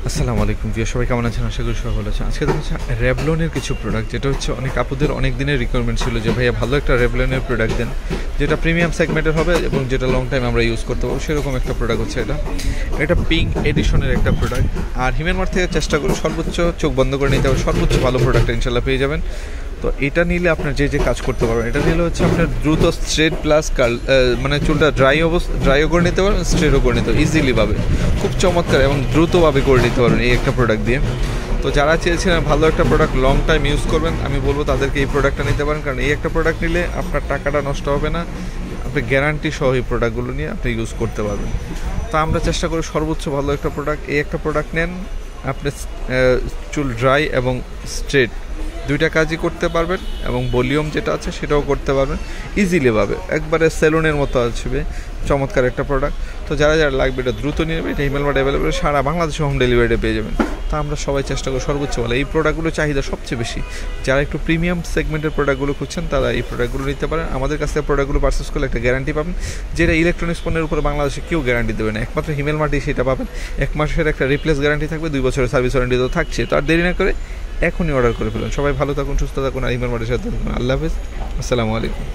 আসসালামু আলাইকুম প্রিয় সবাই, কেমন আছেন? আশা করি সবাই ভালো আছেন। আজকে হচ্ছে রেভলনের কিছু প্রোডাক্ট, যেটা হচ্ছে অনেক আপুদের অনেক দিনের রিকোয়ারমেন্ট ছিল যে ভাইয়া ভালো একটা রেভলনের প্রোডাক্ট দেন, যেটা প্রিমিয়াম সেগমেন্টের হবে এবং যেটা লং টাইম আমরা ইউজ করতে পারবো, সেরকম একটা প্রোডাক্ট হচ্ছে এটা পিঙ্ক এডিশনের একটা প্রোডাক্ট। আর হিমেন মার্ট থেকে চেষ্টা করে সর্বোচ্চ চোখ বন্ধ করে নিতে হবে, সর্বোচ্চ ভালো প্রোডাক্ট ইনশাল্লাহ পেয়ে যাবেন। তো এটা নিলে আপনার যে কাজ করতে পারবেন, এটা নিলে হচ্ছে আপনার দ্রুত স্ট্রেট প্লাস কার্ল, মানে চুলটা ড্রাইও করে নিতে পারবেন, স্ট্রেটও করে নিতে পারবেন ইজিলিভাবে, খুব চমৎকার এবং দ্রুতভাবে করে নিতে পারবেন এই একটা প্রোডাক্ট দিয়ে। তো যারা চেয়েছিলেন ভালো একটা প্রোডাক্ট লং টাইম ইউজ করবেন, আমি বলবো তাদেরকে এই প্রোডাক্টটা নিতে পারেন, কারণ এই একটা প্রোডাক্ট নিলে আপনার টাকাটা নষ্ট হবে না, আপনি গ্যারান্টি সহ এই প্রোডাক্টগুলো নিয়ে আপনি ইউজ করতে পারবেন। তো আমরা চেষ্টা করি সর্বোচ্চ ভালো একটা প্রোডাক্ট, এই একটা প্রোডাক্ট নেন, আপনি চুল ড্রাই এবং স্ট্রেট দুইটা কাজই করতে পারবেন এবং ভলিউম যেটা আছে সেটাও করতে পারবেন ইজিলিভাবে, একবারে সেলুনের মতো আসবে, চমৎকার একটা প্রোডাক্ট। তো যারা লাগবে এটা দ্রুত নিয়ে নেবে, এটা হিমেল মার্ট অ্যাভেলেবেল, সারা বাংলাদেশে হোম ডেলিভারিতে পেয়ে যাবেন। তো আমরা সবাই চেষ্টা করি সর্বোচ্চ ভালো, এই প্রোডাক্টগুলো চাহিদা সবচেয়ে বেশি। যারা একটু প্রিমিয়াম সেগমেন্টের প্রোডাক্টগুলো খুঁজছেন তারা এই প্রোডাক্টগুলো নিতে পারেন। আমাদের কাছ থেকে প্রোডাক্টগুলো পারচেস করলে একটা গ্যারান্টি পাবেন, যেটা ইলেকট্রনিক্স পণ্যের উপরে বাংলাদেশে কেউ গ্যারান্টি দেবে না, একমাত্র হিমেল মার্টেই সেটা পাবেন। 1 মাসের একটা রিপ্লেস গ্যারান্টি থাকবে, 2 বছরের সার্ভিস ওয়ারেন্টি তো থাকছে। তো আর দেরি না করে এখনই অর্ডার করে ফেলুন। সবাই ভালো থাকুন, সুস্থ থাকুন, আর হিমেল মার্টের সাথে থাকুন। আল্লাহ হাফেজ, আসসালামু আলাইকুম।